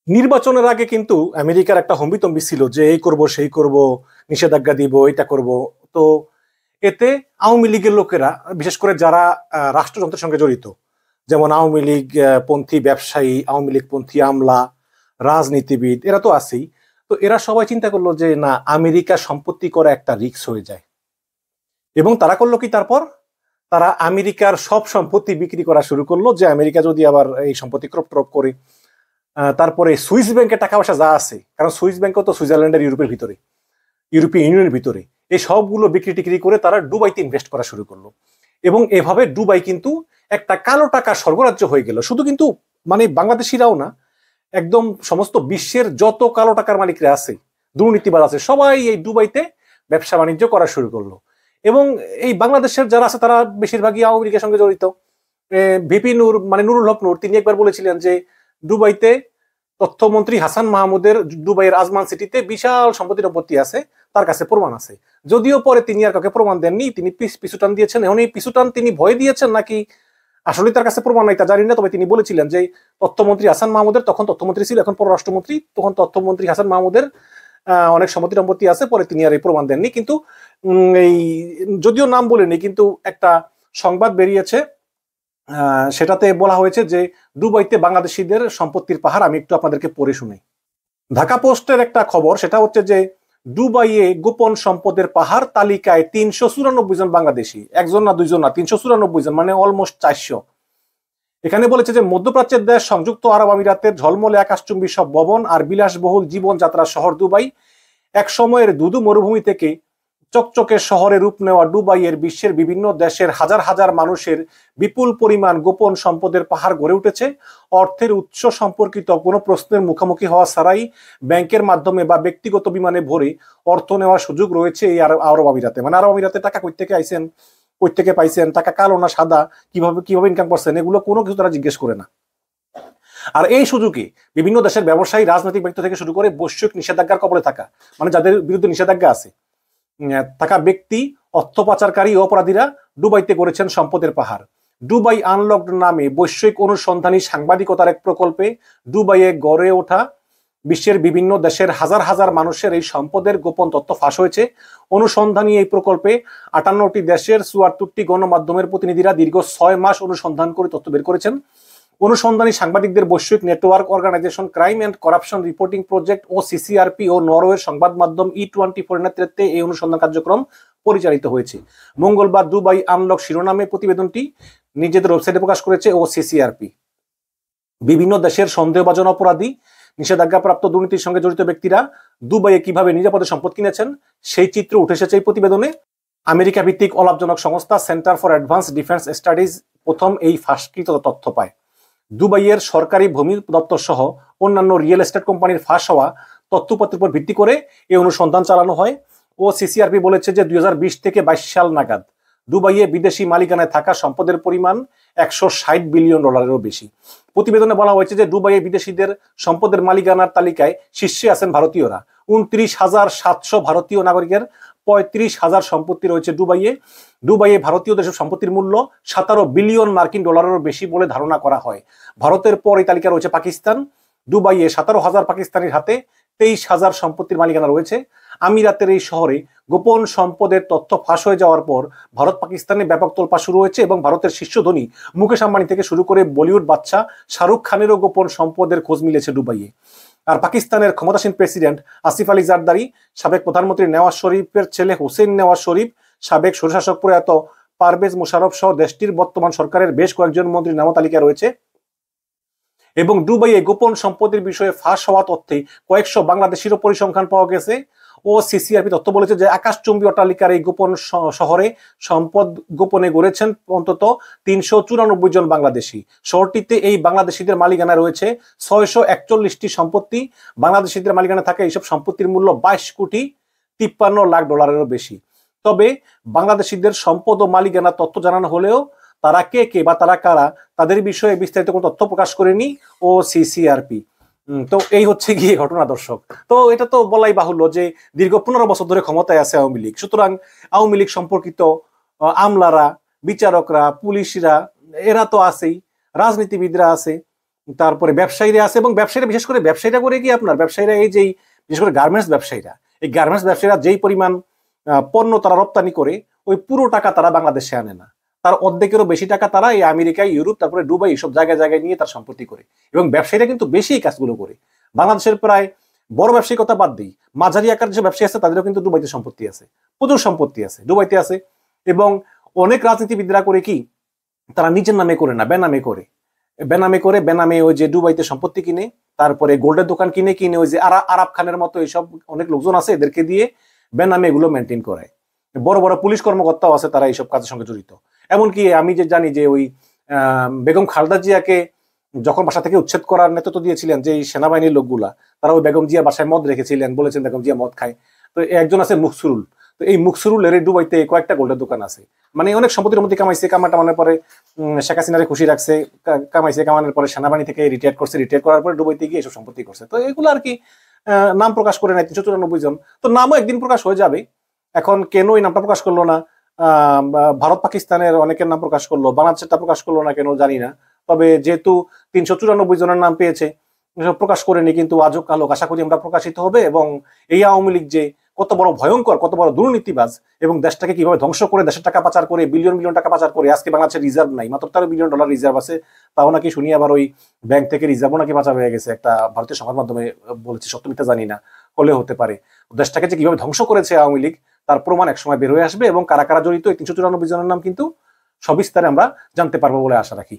নির্বাচনের আগে কিন্তু আমেরিকার একটা হম্বিতম্বি ছিল যে এই করব সেই করব, নিষেধাজ্ঞা দিব, এটা করব। তো এতে আওয়ামী লীগের লোকেরা, বিশেষ করে যারা রাষ্ট্রযন্ত্রের সঙ্গে জড়িত, যেমন আওয়ামী লীগ পন্থী ব্যবসায়ী, আওয়ামী লীগ পন্থী আমলা, রাজনীতিবিদ, এরা তো আছেই। তো এরা সবাই চিন্তা করলো যে না, আমেরিকা সম্পত্তি করা একটা রিস্ক হয়ে যায়। এবং তারা করলো কি, তারপর তারা আমেরিকার সব সম্পত্তি বিক্রি করা শুরু করলো, যে আমেরিকা যদি আবার এই সম্পত্তি ক্রপ ট্রপ করে। তারপরে সুইস ব্যাংকে টাকা পয়সা যা আছে, কারণ সুইস ব্যাংকও তো সুইজারল্যান্ডের ইউরোপের ভিতরে, ইউরোপীয় ইউনিয়নের ভিতরে, এই সবগুলো বিক্রি টিক্রি করে তারা দুবাইতে ইনভেস্ট করা শুরু করলো। এবং এভাবে দুবাই কিন্তু একটা কালো টাকা স্বর্গরাজ্য হয়ে গেল। শুধু কিন্তু মানে বাংলাদেশিরাও না, একদম সমস্ত বিশ্বের যত কালো টাকার মালিকরা আছে, দুর্নীতিবাজ আছে, সবাই এই দুবাইতে ব্যবসা বাণিজ্য করা শুরু করলো। এবং এই বাংলাদেশের যারা আছে তারা বেশিরভাগই আওয়ামী লীগের সঙ্গে জড়িত। ভিপি নূর, মানে নুরুল হক নূর, তিনি একবার বলেছিলেন যে দুবাইতে তথ্যমন্ত্রী হাসান মাহমুদের দুবাইয়ের আজমান সিটিতে বিশাল সম্পত্তির সম্পত্তি আছে, তার কাছে প্রমাণ আছে। যদিও পরে তিনি আর কাউকে প্রমাণ দেননি, তিনি পিছুটান দিয়েছেন। এখন এই পিছুটান তিনি ভয় দিয়েছেন নাকি আসলে তার কাছে প্রমাণ নাই তা জানি না, তবে তিনি বলেছিলেন যে তথ্যমন্ত্রী হাসান মাহমুদের, তখন তথ্যমন্ত্রী ছিল, এখন পররাষ্ট্রমন্ত্রী, তখন তথ্যমন্ত্রী হাসান মাহমুদের অনেক সম্পত্তি সম্পত্তি আছে, পরে তিনি আর এই প্রমাণ দেননি। কিন্তু এই যদিও নাম বলেনি, কিন্তু একটা সংবাদ বেরিয়েছে, সেটাতে বলা হয়েছে যে দুবাইতে বাংলাদেশিদের সম্পত্তির পাহাড়। আমি একটু আপনাদেরকে পড়ে শুনাই। ঢাকা পোস্টের একটা খবর, সেটা হচ্ছে যে দুবাইয়ে গোপন সম্পদের পাহাড়, তালিকায় 394 জন বাংলাদেশি, একজন না দুইজন না, 394 জন, মানে অলমোস্ট 400। এখানে বলেছে যে মধ্যপ্রাচ্যের দেশ সংযুক্ত আরব আমিরাতের ঝলমলে আকাশচুম্বী সব ভবন আর বিলাসবহুল জীবনযাত্রা শহর দুবাই, এক সময়ের দুদু মরুভূমি থেকে চকচকে শহরে রূপ নেওয়া দুবাইয়ের বিশ্বের বিভিন্ন দেশের হাজার হাজার মানুষের বিপুল পরিমাণ গোপন সম্পদের পাহাড় গড়ে উঠেছে। অর্থের উৎস সম্পর্কিত কোনো প্রশ্নের মুখোমুখি হওয়া ছাড়াই ব্যাংকের মাধ্যমে বা ব্যক্তিগত বিমানে ভরে অর্থ নেওয়ার সুযোগ রয়েছে এই আরব আমিরাতে। মানে আরব আমিরাতে টাকা কই থেকে আইছেন, কই থেকে পাইছেন, টাকা কালো না সাদা, কিভাবে কিভাবে ইনকাম করছেন, এগুলো কোনো কিছু তারা জিজ্ঞেস করে না। আর এই সুযোগে বিভিন্ন দেশের ব্যবসায়ী, রাজনৈতিক ব্যক্তি থেকে শুরু করে বৈশ্বিক নিষেধাজ্ঞার কবলে থাকা, মানে যাদের বিরুদ্ধে নিষেধাজ্ঞা আছে, থাকা ব্যক্তি, অর্থ পাচারকারী অপরাধীরা দুবাইতে গড়েছেন সম্পদের পাহাড়। দুবাই আনলকড নামে বৈশ্বিক অনুসন্ধানী সাংবাদিকতার এক প্রকল্পে দুবাইয়ে গড়ে ওঠা বিশ্বের বিভিন্ন দেশের হাজার হাজার মানুষের এই সম্পদের গোপন তথ্য ফাঁস হয়েছে। অনুসন্ধানী এই প্রকল্পে 58টি দেশের 74টি গণমাধ্যমের প্রতিনিধিরা দীর্ঘ 6 মাস অনুসন্ধান করে তথ্য বের করেছেন। অনুসন্ধানী সাংবাদিকদের বৈশ্বিক network organization crime and corruption reporting project OCCRP ও নরওয়ের সংবাদ মাধ্যম E24 নেতৃত্বে এই অনুসন্ধান কার্যক্রম পরিচালিত হয়েছে। মঙ্গলবার দুবাই আনলক শিরোনামে প্রতিবেদনটি নিজেদের ওয়েবসাইটে প্রকাশ করেছে ও সিসিআরপি। বিভিন্ন দেশের সন্দেহভাজন অপরাধী, নিষেধাজ্ঞাপ্রাপ্ত দুর্নীতির সঙ্গে জড়িত ব্যক্তিরা দুবাইয়ে কিভাবে নিরাপদে সম্পদ কিনেছেন সেই চিত্র উঠে এসেছে এই প্রতিবেদনে। আমেরিকা ভিত্তিক অলাভজনক সংস্থা centre for advance defence studies প্রথম এই ফাঁসকৃত তথ্য পায়। দুবাইয়ের সরকারি ভূমি দপ্তর সহ অন্যান্য রিয়েল এস্টেট কোম্পানির ফাঁস হওয়া তথ্যপত্রের উপর ভিত্তি করে এই অনুসন্ধান চালানো হয়। ও সিসিআরপি বলেছে যে 2020 থেকে 22 সাল নাগাদ দুবাইয়ে বিদেশি মালিকানায় থাকা সম্পদের পরিমাণ $160 বিলিয়ন বেশি। প্রতিবেদনে বলা হয়েছে যে দুবাইয়ে বিদেশিদের সম্পদের মালিকানার তালিকায় শীর্ষে আছেন ভারতীয়রা। 29,700 ভারতীয় নাগরিকের 35,000 সম্পত্তি রয়েছে দুবাইয়ে। দুবাইয়ে ভারতীয়দের সম্পত্তির মূল্য 17 বিলিয়ন মার্কিন ডলারেরও বেশি বলে ধারণা করা হয়। ভারতের পর এই তালিকা রয়েছে পাকিস্তান। দুবাইয়ে 17,000 পাকিস্তানির হাতে 23,000 সম্পত্তির মালিকানা রয়েছে। আমিরাতের এই শহরে গোপন সম্পদের তথ্য ফাঁস হয়ে যাওয়ার পর ভারত পাকিস্তানে ব্যাপক তোলপাড় শুরু হয়েছে এবং ভারতের শীর্ষ ধনী মুকেশ আম্বানি থেকে শুরু করে বলিউড বাদশা শাহরুখ খানেরও গোপন সম্পদের খোঁজ মিলেছে দুবাইয়ে। আর পাকিস্তানের ক্ষমতাসীন প্রেসিডেন্ট আসিফ আলী জারদারি, সাবেক প্রধানমন্ত্রী নওয়াজ শরীফের ছেলে হোসেন নওয়াজ শরীফ, সাবেক স্বৈরশাসক প্রয়াত পারভেজ মুশারফ সহ দেশটির বর্তমান সরকারের বেশ কয়েকজন মন্ত্রীর নাম তালিকায় রয়েছে। এবং দুবাইয়ে গোপন সম্পদের বিষয়ে ফাঁস হওয়া তথ্যে কয়েকশো বাংলাদেশিরও পরিসংখ্যান পাওয়া গেছে। ও সিসিআরপি তথ্য বলেছে যে আকাশচুম্বী অট্টালিকার এই গোপন শহরে সম্পদ গোপনে গড়েছেন অন্তত 394 জন বাংলাদেশি। শহরটিতে এই বাংলাদেশিদের মালিকানা রয়েছে 641টি সম্পত্তি। বাংলাদেশিদের মালিকানা থাকা এইসব সম্পত্তির মূল্য 22,53 লাখ ডলারেরও বেশি। তবে বাংলাদেশিদের সম্পদ ও মালিকানা তথ্য জানানো হলেও তারা কে কে বা তারা কারা, তাদের বিষয়ে বিস্তারিত কোনো তথ্য প্রকাশ করেনি ও সিসিআরপি। তো এই হচ্ছে গিয়ে ঘটনা দর্শক। তো এটা তো বলাই বাহুল্য যে দীর্ঘ 15 বছর ধরে ক্ষমতায় আছে আওয়ামী লীগ। সুতরাং আওয়ামী লীগ সম্পর্কিত আমলারা, বিচারকরা, পুলিশরা, এরা তো আছেই, রাজনীতিবিদরা আছে। তারপরে ব্যবসায়ীরা আছে, এবং ব্যবসায়ীরা বিশেষ করে ব্যবসায়ীরা করে কি আপনার ব্যবসায়ীরা এই যেই বিশেষ করে গার্মেন্টস ব্যবসায়ীরা, এই গার্মেন্টস ব্যবসায়ীরা যেই পরিমাণ পণ্য তারা রপ্তানি করে ওই পুরো টাকা তারা বাংলাদেশে আনে না, তার অর্ধেকেরও বেশি টাকা তারা এই আমেরিকা, ইউরোপ, তারপরে দুবাই সব জায়গায় জায়গায় নিয়ে তার সম্পত্তি করে। এবং ব্যবসায়ীরা কিন্তু বেশি এই কাজগুলো করে। বাংলাদেশের প্রায় বড় ব্যবসায়ী কথা বাদ দিই, মাঝারি আকার যে ব্যবসায়ী আছে তাদেরও কিন্তু দুবাইতে সম্পত্তি আছে, প্রচুর সম্পত্তি আছে দুবাইতে আছে। এবং অনেক রাজনীতিবিদরা করে কি, তারা নিজের নামে করে না, বেনামে করে, বেনামে ওই যে দুবাইতে সম্পত্তি কিনে, তারপরে গোল্ডের দোকান কিনে ওই যে আরাব খানের মতো এইসব অনেক লোকজন আছে, এদেরকে দিয়ে বেনামে এগুলো মেনটেন করে। বড় বড় পুলিশ কর্মকর্তাও আছে, তারা এইসব কাজের সঙ্গে জড়িত। এমনকি আমি যে জানি যে ওই বেগম খালেদা জিয়াকে যখন বাসা থেকে উচ্ছেদ করার নেতৃত্ব দিয়েছিলেন যে সেনাবাহিনীর লোকগুলা, তারা ওই বেগম জিয়া বাসায় মদ রেখেছিলেন, বলেছেন বেগম জিয়া মদ খায়। তো একজন আছে মুকসুরুল, তো এই মুকসুরুলের দুবাইতে কয়েকটা গোল্ডের দোকান আছে, মানে অনেক সম্পত্তির মধ্যে কামাইছে, কামানোর পরে শেখ হাসিনারে খুশি রাখছে, কামানোর পরে সেনাবাহিনী থেকে রিটায়ার করছে, রিটায়ার করার পরে দুবাইতে গিয়ে এসব সম্পত্তি করছে। তো এগুলো আর কি নাম প্রকাশ করে নাই 394 জন, তো নামও একদিন প্রকাশ হয়ে যাবে। এখন কেন এই নামটা প্রকাশ করলো না, ভারত পাকিস্তানের অনেকের নাম প্রকাশ করলো, বাংলাদেশটা প্রকাশ করলো না কেন জানি না। তবে যেহেতু 394 জনের নাম পেয়েছে, প্রকাশ করেনি, কিন্তু আজও কালো আশা করি আমরা প্রকাশিত হবে। এবং এই আওয়ামী লীগ যে কত বড় ভয়ঙ্কর, কত বড় দুর্নীতিবাজ, এবং দেশটাকে কিভাবে ধ্বংস করে, দেশের টাকা পাচার করে, বিলিয়ন বিলিয়ন টাকা পাচার করে, আজকে বাংলাদেশের রিজার্ভ নাই, মাত্র $13 বিলিয়ন রিজার্ভ আছে, তাও নাকি শুনি আবার ওই ব্যাংক থেকে রিজার্ভও নাকি পাচার হয়ে গেছে, একটা ভারতীয় সংবাদ মাধ্যমে বলেছে, সত্য মিথ্যা জানি না, হলে হতে পারে। দেশটাকে যে কিভাবে ধ্বংস করেছে আওয়ামী লীগ তার প্রমাণ একসময় বের হয়ে আসবে, এবং কারা কারা জড়িত এই 394 জনের নাম কিন্তু সবিস্তারে আমরা জানতে পারবো বলে আশা রাখি।